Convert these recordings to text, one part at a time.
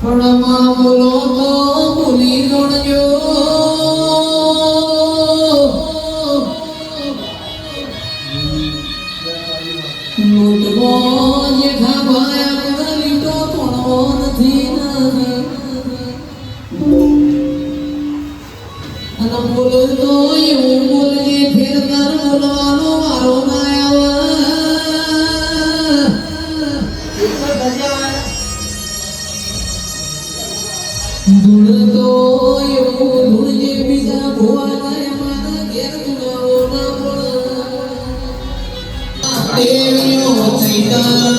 પણ માં બોલો તો ભૂલી ગણજો લૂંટવો જે ખાવાયા પણ લીટો તોડવો નથી અને બોલતો એવું બોલજે ફેર તાર બોલવાનો વારો ના આવે ધૂળતો એવું ધૂળજે બીજા ભોળાય મારા ઘેર ધૂળાવો ના પડે દેવીઓ ચૈતર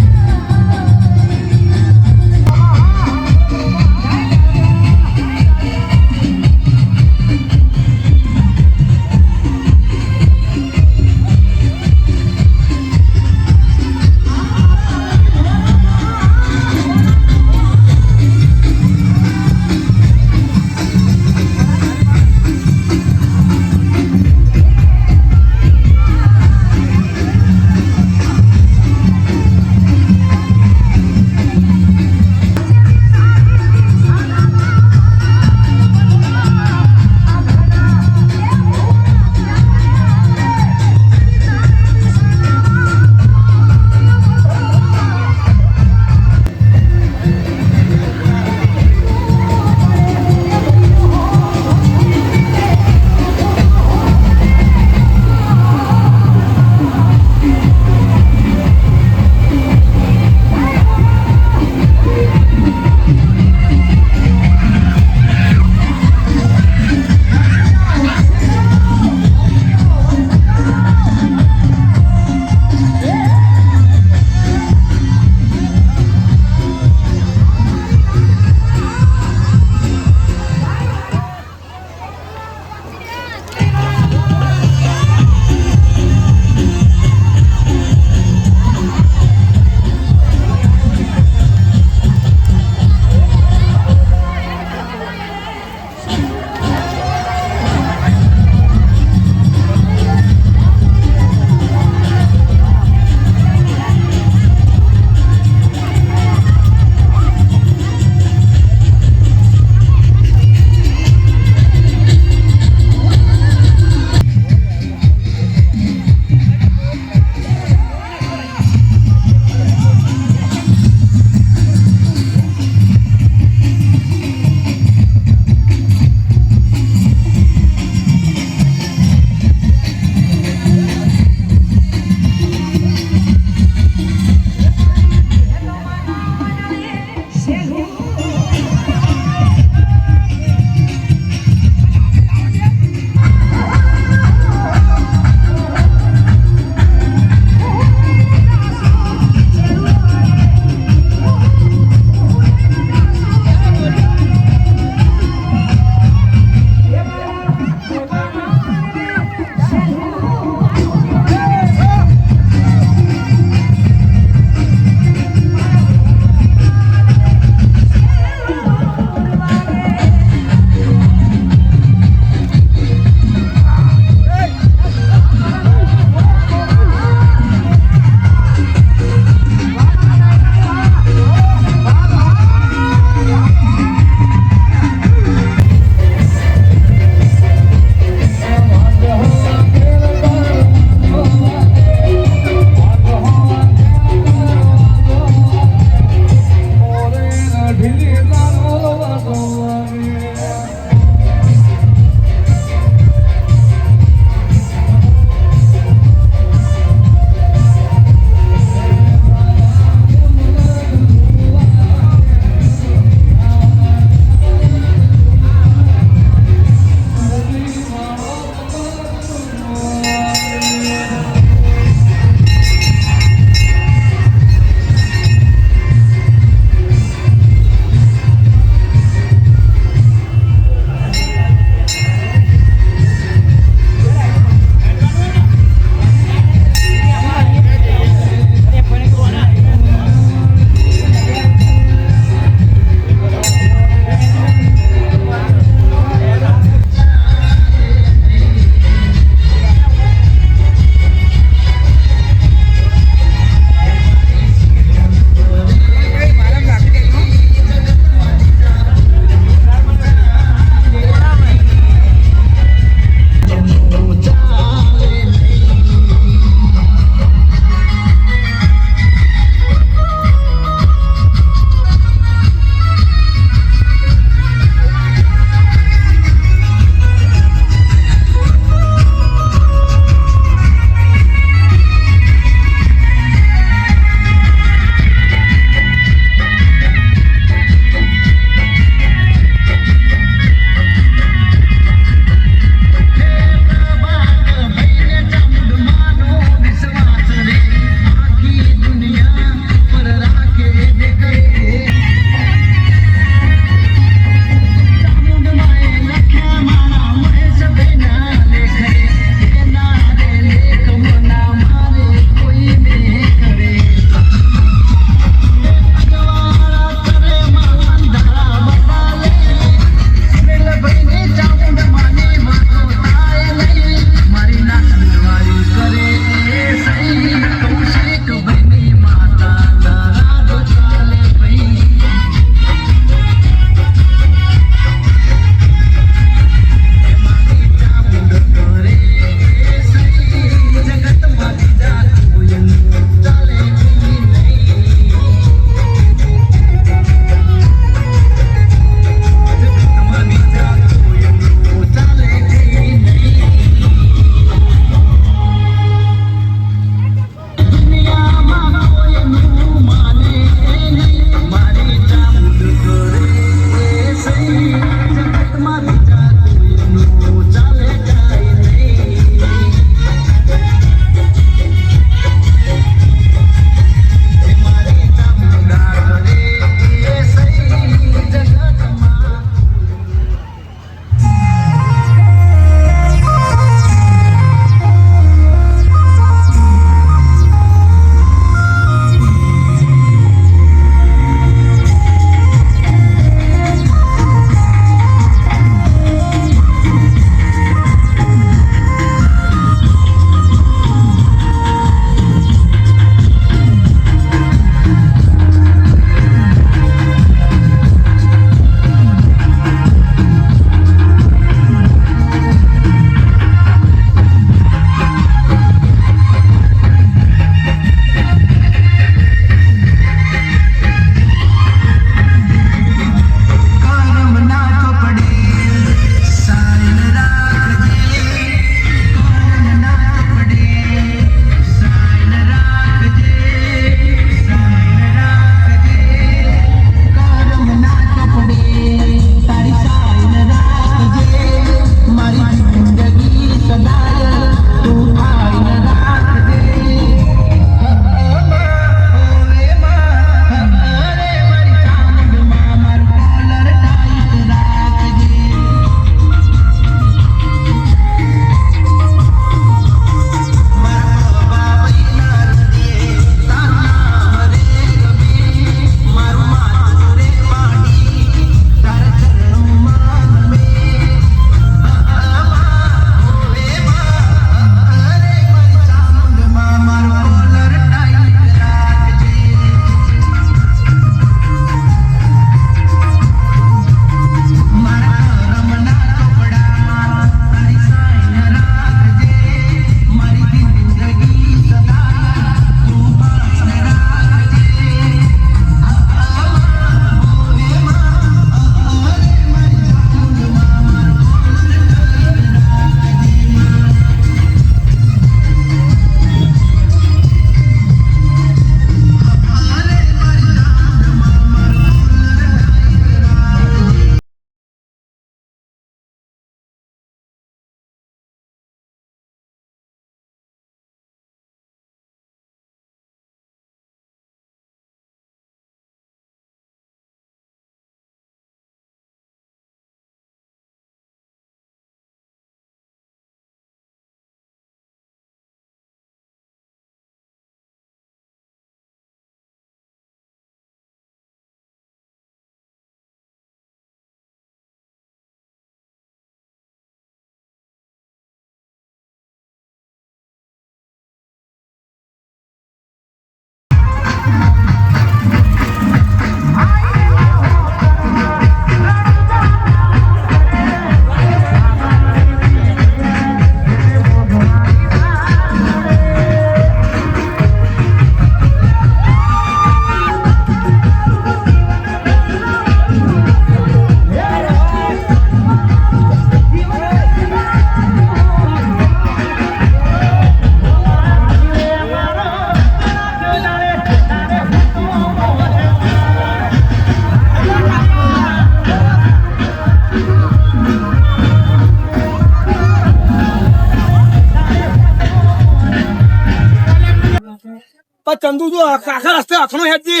પણ ચંદુ જો આખા રસ્તે અખણો હેડજે.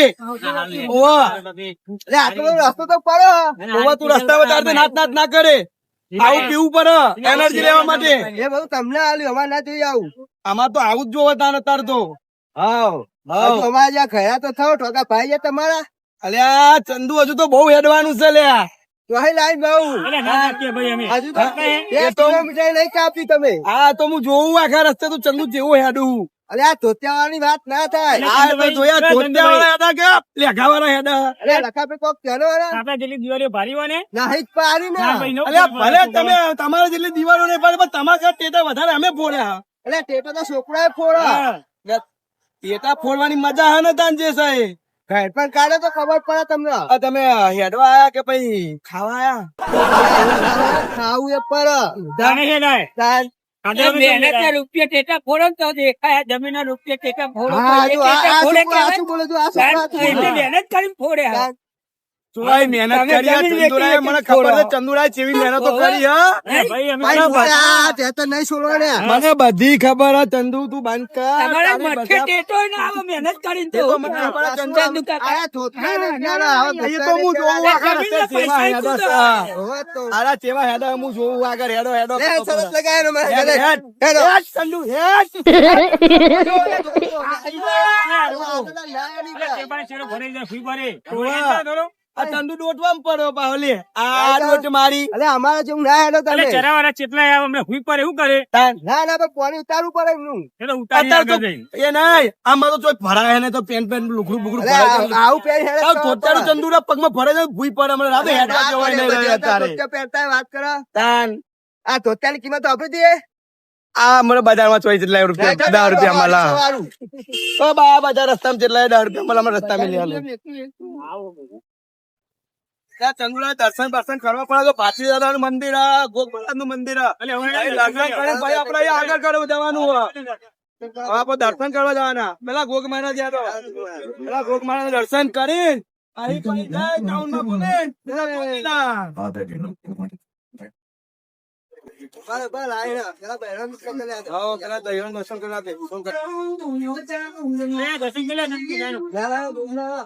ઓવા. અરે આટલો રસ્તો તો પડો. ઓવા તું રસ્તા વધારતે નાચ ના કરે. આવું પીવું પડે એનર્જી લેવા માટે. એ બધું તમને આલ્યું અમારે ના જોઈએ આવું. આમાં તો આવું જ જોવે તાર તો. હાવ હજુ અમારે જ્યાં ગયા તો થયો ઠોકા ભાઈ છે તમારા. અલ્યા ચંદુ હજુ તો બહુ હેડવાનું છે લ્યા. તો અહીં લાઈન બહુ હજુ તો એ 1 તો- કિલોમીટર નહીં કાપી તમે. હા તો હું જોઉં આખા રસ્તે તું ચંદુ જેવું હેડું. અરે આ ધોતિયાવાળાની વાત ના થાય. આ તો જોયા ધોતિયાવાળા હેડા કે લેઘાવાળા હેડા. અરે લખાપે કોક કહેલો ને આપડા જેટલી દિવાળીઓ ભારી હોય ને નાહી જ પાડી ને. અલ્યા ભલે તમે તમારા જેટલી દિવાળો નહીં પડે પણ તમારા કરતા ટેટા વધારે અમે ફોડ્યા. અરે ટેટો તો છોકરાએ ફોડો. ટેટા ફોડવાની મજા હે ને તાન જે સાહેબ. ઘર પણ કાઢે તો ખબર પડે તમને. આ તમે હેડવા આયા કે પછી ખાવા આયા? ખાવું એ પડે. જાણે છે ને તાર મહેનતના રૂપિયા ટેટા ફોડો ને તો દેખાય જમીનના રૂપિયા ટેટા ફોડો હા, તો એ જો આ ટેટા ફોડે છોકરો આ કહેવાય. શું બોલે છે? આ છોકરો આ શું એટલે બોલે? મહેનત કરીને ફોડે હા. તાર જોવાય મહેનત તમે કરી આ જમીન ચંદુરાએ વેચી મને વેચી ખબર છે ફોડો. ચંદુરાએ ચેવી મહેનતો કરી હા. ભાઈ અમે ભાઈ, બરાબર. આ તે તો નહીં છોડવાના. મને બધી ખબર હે ચંદુ તું બંધ કર. તમારા તારી મઠે બધા- ટેટો ના આવે મહેનત કરીને એ તો તો મને ખબર હે ચંદુ. ચંદુ કાકા. આ ધોતિયા ને જ્ઞાન આવે, એ તો હું જોઉં આખા રસ્તે ચેવા હેડા છે. હવે તો આરા ચેવા હેડા હું જોઉં આગળ હેડો હેડો. લે, સરસ લગાવ્યો ને મારા હેડ, ઘરે. હેડ. હેડો. હેડ, ચંદુ હેડ. ટેપાને શેરો ભરાઈ જાય, ફી ભરે. ઓવા. આ ચંદુ ડોટવામાં પડ્યો પાહો લે. આ ડોટ મારી. અલે અમારા જેવું ના હેડો એટલે તમે. ચરાવાળા ચેટલા આવે અમને ફી ભરે શું કરે તાન. ના ના પણ પાણી ઉતારવું પડે એમનું. એટલે ઉતારી અત્યારે આગળ તો જઈને. એ નહીં આમાં તો ચોય ભરાય ને તો પેન પેન લુગડું બુગડું અલે ભરાય છે. આવું પહેરી હેડે આવ તો ધોતિયાનું પડે. ચંદુના પગમાં ભરે છે ભૂઈ પડે હમણાં રાતે હેડવા ના જવાય પડે, નહીં બધા અત્યારે. ધોતિયા પહેરતા હોય, વાત કરો. તાન. આ ધોતિયાની કિંમત આપી દઈએ. આ મને બજારમાં ચોઈ જેટલા રૂપિયા 10 રૂપિયા મળે. વાળું. તો બા બજાર રસ્તામાં જેટલા 10 રૂપિયા મળે અમે રસ્તામાં લઈ આલો. ત્યાં ચંદુના દર્શન કરવા પડે તો ભાતી દાદાનું મંદિર આ ગોગમાતાનું મંદિર આ. એટલે હવે અહીં દર્શન કરીને ભાઈ આપણે અહીંયા આગળ કરવા જવાનું હોય. હવે આપણે દર્શન કરવા જવાના પેલા ગોગમાના જ્યાં તો પેલા ગોગમાના દર્શન કરીને અહીં પછી જાય ટાઉનમાં બોલે બરાબર, આયણા. પેલા બહેરાનું દર્શન કરી આવો. હા પેલા દહીનું દર્શન કરવા દે શું કરે? દર્શન કર્યા નથી જાય. ના, ના, ના.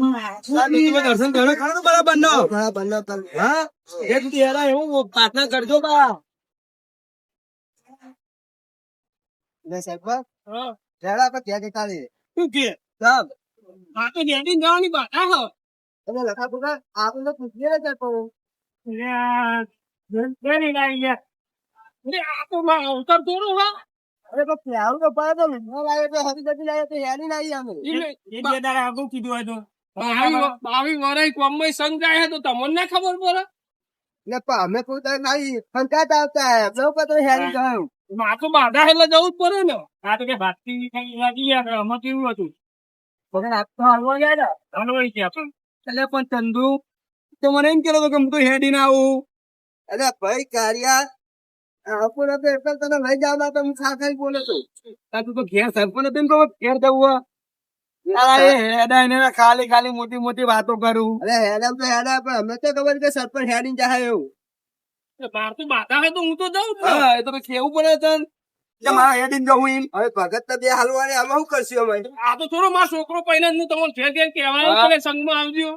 દર્શન કર્યો ખરા બરાબર નો બરાબર, ના, તમે. હા એક હેરા એવું પ્રાર્થના કરજો બા. લે, સાહેબ, બસ. હા. હેડો આપણે ત્યાં જતા રહીએ. શું કે સાહેબ, આ તો ડેડી જવાની બાધા હો. તમે લખા પૂરા આપણને પૂછીએ ને સાહેબ, પણ. એટલે આ ડેડી લાવી ગયા. એટલે આ તો મારો અવતાર થોડું હા. અરે પણ પ્યારું તો પડે તો લીધો લાગે તો હરી જતી લાગે તો હેરી ના આવી અમે. એટલે એ બે દાડા આગળ કીધું હોય તો. 22 વર્ષ કોમમાં સંગ જાય તો તમને ના ખબર પડે. ને પણ અમે કોઈ તો નહીં ફંકાત આવતા એમને ઉપર તો હેરી ગયું. આ તો બાધા એટલે જવું જ પડે ને. આ તો કે ભાગતી ખાઈ લાગી ગયા આમાં કેવું હતું. પણ આપ તો હાલવા ગયા ને. હલવાઈ ગયા પણ. એટલે પણ ચંદુ તો મને એમ કહેલો કે હું તો હેડી ના આવું. અરે ભાઈ કારિયા આપણને તો એટલે તને લઈ જવાના તો હું ખાઈ બોલે છું. આ તું તો ઘેર સરપંચ હતો ને તો ઘેર જવું હોય. આ એ હેડા એને ખાલી ખાલી મોટી મોટી વાતો કરું. અરે હેડા તો હેડા પણ અમે તો ખબર કે સરપંચ હેડી જાય એવું. બહાર તો બાધા હોય તો હું તો જાઉં જ ને. હા એ તો પછી કેવું પડે તન કે મારે હેડીને જવું એમ. હવે ભગત તો બે હાલવાને આમાં શું કરશું અમે? આ તો થોડો મારો છોકરો પહેલા હું તમને ઘેર ઘેર કહેવાનું હા. પડે સંગમાં આવજો.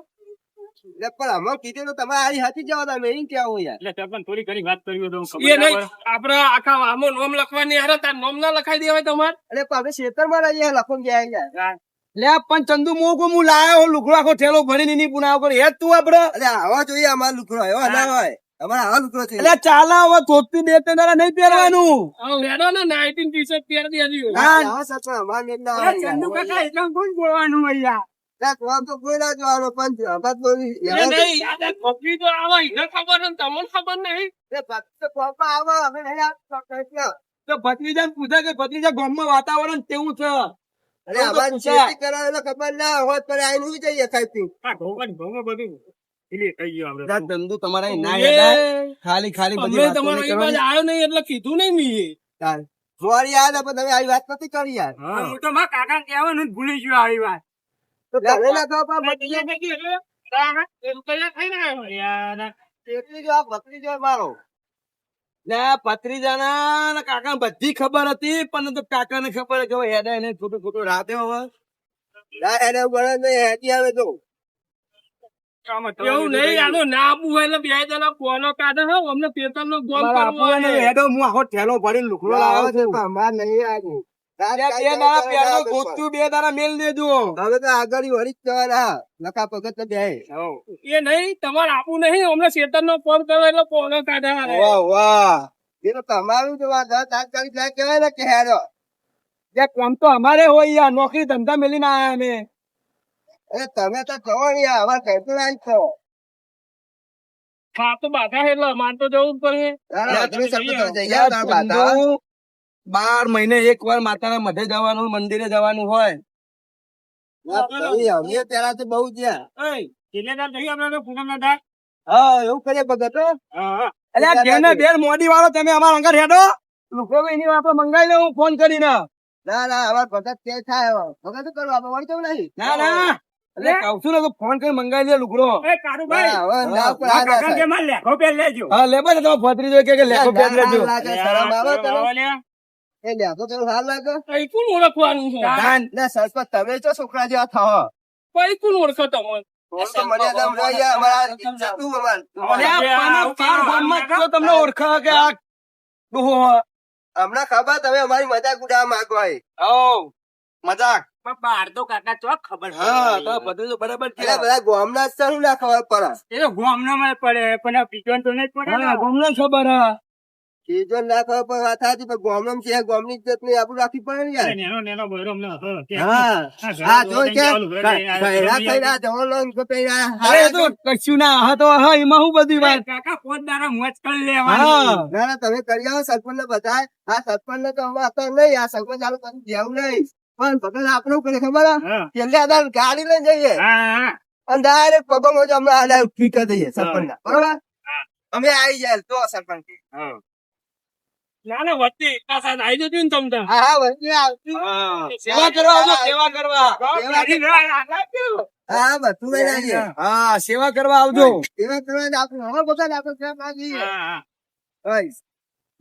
એટલે પણ અમે કીધું તો તમારે આરી હાથી જવા તમે એમ કેવું યાર. એટલે સરપંચ થોડી ઘણી વાત કરી હોય તો એ નહીં. આપડે આખા આમાં નોમ લખવાની હારે તાર નોમ ના લખાઈ દેવાય તમારે. અરે પણ અમે ખેતરમાં રહીએ લખો ગયા યાર. લે પણ ચંદુ મોકો હું લાયો લુકડો આખો ઠેલો ભરીને એની પુનાવ કરી હેડ તું આપડે. અરે આવા જોઈએ અમારો લુકડો એવો ના હોય અમારે આવા લુકડો છે. એટલે ચાલે હવે ધોતી બે ત્રણ દાડા નહીં પહેરવાનું. હવે લેડો ને 19 ટી-શર્ટ પહેરી દેજો. હા. આવા સરપંચ અમારે નહીં ના અરે આવે ચંદુ યાર. કાકા એટલે કોણ બોલવાનું અહીંયા? ત્યાં તો આમ તો કોઈ ના જોવાનો પણ અમત બોલી એ નહીં, આ તો પકડી તો આવા એને ખબર ને તમને ખબર નહીં. ભક્ત કોપા આવો અમે નહીં આવતા. તો ભત્રીજા પૂછે કે ભત્રીજા ગામમાં વાતાવરણ કેવું છે. અરે અમારે ખેતી કરાવે તો ખબર ના હોત પણ આઈને હું જઈએ ખાઈ પી. આ ઘઉં બધું એટલે કઈ ગયો આપણે. આ ધંધો તમારા અહીં ના એ, હેડાય. ખાલી બધી અમે વાતો તમારા નહીં અહીં બાજુ કરવાની. આવ્યો નહીં એટલે કીધું નહીં મેં. સોરી યાર પણ તમે આવી વાત નથી કરી યાર હા. હું તો મારા કાકા કહેવાનું જ ભૂલી ગયો આવી વાત. તો તમે ના કહો પણ ભત્રીજા ભેગી એટલે કાકા એમ કર્યા ખાઈને આવ્યો યાર. ભત્રીજો આ ભત્રીજો મારો લે, ભત્રીજાના ને કાકા બધી ખબર હતી પણ તો કાકાને ખબર કે હવે હેડા એને ખોટું રાતે હવે ના એને બળદ નહીં હેતી આવે તો એવું નહીં આનું ના આપવું હોય એટલે બે જણા કોનો કાઢે હો અમને પેતર નો ગોમ મારા કરવો બાપુએ હોય. હેડો હું આખો ઠેલો ભરીને લુગડો લાવ્યો છું. પણ અમાર નહીં આજે બે દાડા પહેલો ગોતું, 2 દાડા મેલ દેજો. હવે તો આગળ વળી જ જવાના લખા પગત તો બે એ નહીં તમારે આપવું નહીં અમને શેતર નો ફોન કરો એટલે કોનો કાઢે હારે. વાહ વાહ. એ તો તમારું જ વાત હા, તાત્કાલિક જાય કહેવાય ને કે હેરો જે કામ તો અમારે હોય યાર, નોકરી ધંધા મેલીને આયા અમે. અરે તમે તો કહો ને યાર અમારે કઈ તો ના કહો હા તો બાધા એટલે અમારે તો જવું જ પડે. તારા તમે સરપંચ તમે જઈ ગયા તારા બાધા ધંધો 12 મહિને એકવાર માતાના મઢે જવાનું, મંદિરે જવાનું હોય. અમે પેલા તો બહુ જ્યાં એય, કિલ્લેદાર નહીં આપણે પૂનમના દાળ? હા એવું કરીએ ભગત હો. હા. એટલે આ ઘેરને ઘેર મોડી વાળો તમે અમારા અંગર હેડો. લુગડો એની આપણે મંગાવી લઉં ફોન કરીને. ના ના અમારે ભગત તે થાય ભગત શું કરવું આપણે વળી જવું નહીં ના એટલે કહું છું ને તો ફોન કરી મંગાવી લે લુગડો. એ કારુભાઈ, ના, હવે ના ઉપર મારા આ ના કાકા કે થાય. મારે લેખો પહેરી લેજો. હા લે બસ તમારે ભત્રીજો કે લેખો પેટ લેજો. ના લાગે, શરમ આવે તને? લ્યા. એ લ્યા, તો હાલ લાગે એ કોણ ઓળખવાનું છે? દાન. ના સરપંચ તમે છો છોકરા જેવા થાઓ પછી કોણ ઓળખો તમે? તો મર્યાદામાં રહો યાર, અમારા ઇજ્જતનું અમારે. અરે આ પાના પાર ગામમાં તો તમને ઓળખે કે આ ડોહો હે. હમણાં ખબર તમે અમારી મજાક ઉડાવવા માંગો હોય. હોવ, મજાક. પણ બહાર તો કાકા ચોક ખબર હા તો ભત્રીજો બરાબર છે. એટલે બધા ગામના જ છે, શું ના ખબર પડે એ તો ગામનામાં પડે પણ આ બીજોને તો નહીં જ પડે ને. હા ગમને ખબર હે. ચીજો ના ખબર પડે વાત સાચી, પણ ગામનામાં છે ગામની ઇજ્જત ની આપણું રાખવી પડે ને યાર. નેનો બૈરો અમને હતો. હા હા જો કે ભૈરા થઈને આ જવાનો લોન કે પહેલા અરે એ તો કશું ના હા તો હા એમાં હું બધી વાત. કાકા પોત દાડા મોજ કરી હા લેવાની. ના ના તમે કરી આવો સરપંચ ને બધાય. આ સરપંચ ને તો હવે અત્યારે નહીં, આ સરપંચ ચાલુ કરી જેવું નહીં, પણ ભગત આપણે શું કરે ખબર હે? હા. છેલ્લે આધાર ગાડી લઈને જઈએ હા. અને ડાયરેક્ટ પગમાં જ હમણાં આડા ફી કરી દઈએ સરપંચ ના, બરોબર? અમે આવી જાય તો સરપંચ ના ના વચ્ચે એકતા સાથે આવી જજો ને તમ તાર. હા હા વચ્ચે આવશું. સેવા કરવા આવજો, સેવા કરવા. હા બધું લઈને આવીએ. હા સેવા કરવા આવજો. એવા કરવાને આપણે હવે બધા ને આપણે ક્યાં માંગીએ? હા. ભાઈ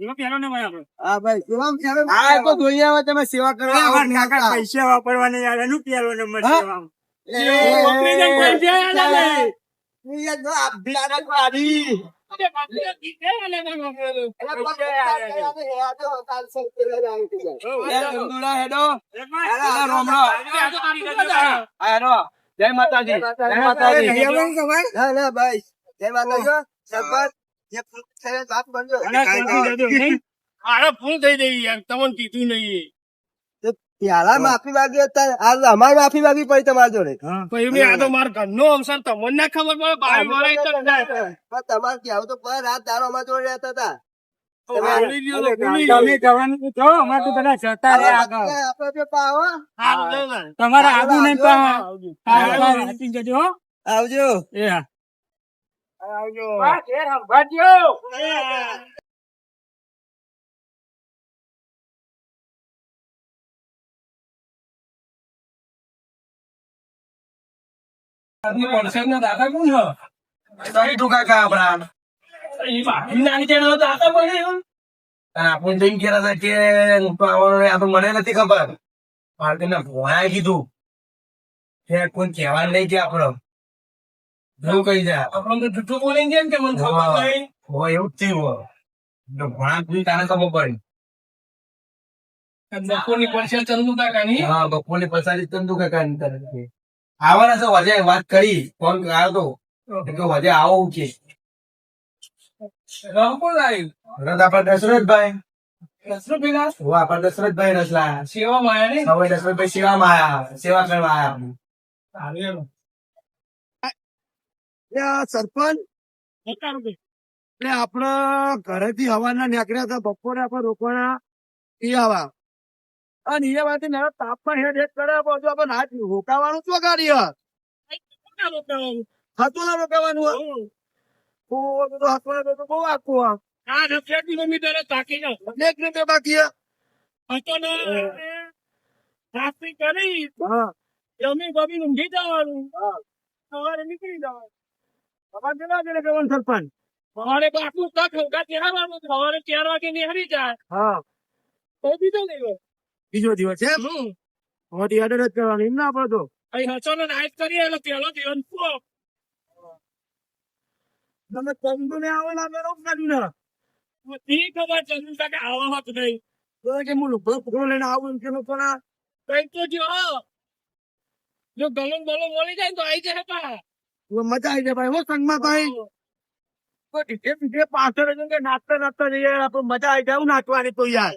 એમાં પહેલો ને ભાઈ આપણે. હા ભાઈ કેવા ક્યારે હા એ તો જોઈએ હવે તમે સેવા કરવા આવો. કાકા પૈસા વાપરવાના યાર એનું પહેલો નંબર હા? છે આમ. એ, નોકરી જઈને પૈસા યાદ આવે. એ જો આ ભીલાના પાડી. અરે બાપરે, પૈસા યાદ આવે. એટલે પૈસા યાદ આવે. આ તો કાલ સૌથી પહેલા આવી જાય. એ ધંધુડા હેડો. અરે રોમ રોમ. આ હેડો. જય માતાજી. જય માતાજી. ના ના ભાઈ જય માતાજી હો. સરપંચ જે ફૂલ થઈને વાત બનજો. અરે ફૂલ થઈ જઈ યાર તમને કીધું નહીં. પેલા માફી માંગી અત્યારે હાલ અમારે માફી માંગવી પડી તમારી જોડે. પછી આ તો મારા ઘરનો અવસર તમને ના ખબર પડે બાર વાળા તો જાય. પણ તમારે કહેવું તો પર રાત દારો અમારા જોડે રહેતા હતા. ભૂલી ગયો તો ભૂલી ગયો. આપણે જો પાવો તમારે આગુ નહીં આવજો. આવજો. દાદા કોણ છે? તારી ટૂંકા કા આપણા. એ બાકી નાની ચેડો દાદા બને એમ. આપણે જઈને ગયા હતા કે હું તો આવવાનો નહીં. આ તો મને નથી ખબર. પાર્ટીને ભોળાએ કીધું કે કોઈ કહેવાનું નહીં કે આપડે એવું કહી જાય. આપણે તો જૂઠું બોલી ગયા ને કે મને ખબર નહીં. હોય એવું જ થયું. તો ભોળા કીધું તારે ખબર પડી. બપોરની પરીક્ષા ચંદુ કાકાની. હા બપોરની પસારી ચંદુ કાકા ની તરફથી આવવાના છે. વજે વાત કરી, ફોન આવ્યો તો કે વજે આવો કે રામ કોણ આવ્યું? રથ આપડા દશરથભાઈ. દસરો પેલા હું આપડા દશરથભાઈ રસલા. સેવા માયા ને હવે દશરથભાઈ સેવામાં આયા, સેવા કરવા આયા. સરપંચ સરપંચ એટલે આપડે ઘરેથી હવાના નીકળ્યા હતા, બપોરે આપડે રોકવાના ઈ આવા અને એ વાત તાપમાં હેડ હેડ કરે બધું આપણે હાથ રોકાવાનું શું ગાડી હાથોલા રોકાવાનું હોય તો હાથોલા તો બહુ આખું આ 8 કિલોમીટર તાકી જાવ એક રૂપિયા બાકી હે. હતો ને ટ્રાફિક કરી હા જમી બબી ઊંઘી જવાનું સવારે નીકળી જવાનું બાબા કેટલા જણે કહેવાનું સરપંચ સવારે બાપુ તક હોગા ત્યાં સવારે 4 વાગે નીકળી જાય હા તો બીજો લેવો બીજો દિવસ છે મોટી આડર જ કરવાની એમ ના આપડે તો અહીં હસો ને નાઈટ કરીએ એટલે પેલો દિવસ પૂરો તમે ચંદુ ને આવે ને અમે રોક નાખ્યું ને ઈ ખબર ચંદુ કાકે આવા હોત નહીં તો કે હું લુગડો પકડો લઈને આવું એમ કે લોકો ના કઈ તો જો ગલન બલન બોલી જાય ને તો આવી જાય પા મજા આવી જાય ભાઈ હો સંગમાં ભાઈ કોઈ ડીજે બીજે પાછળ જ કે નાચતા નાચતા જઈએ આપણે મજા આવી જાય નાચવાની તો યાર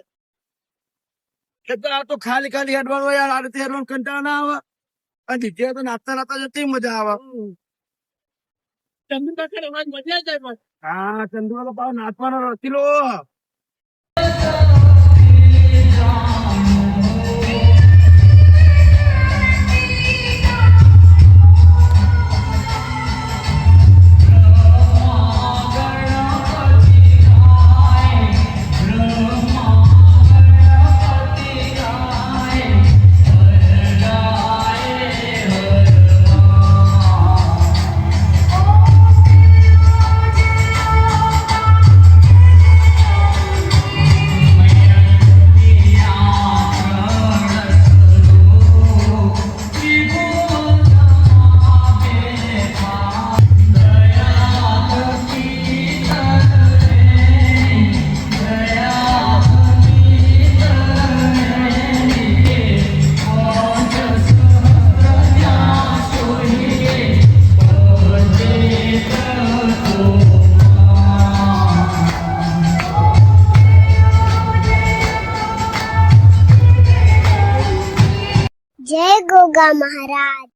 એટલે આ તો ખાલી ખાલી હેડવાનું યાર આ રીતે હેડવાનું કંટાળો ના આવે અને ડીજે તો નાચતા નાચતા જતી મજા આવે ચંદુ કાકે અવાજ મજા જાય પણ હા ચંદુ વાળો પાવ નાચવાનો રસીલો जय गोगा महाराज।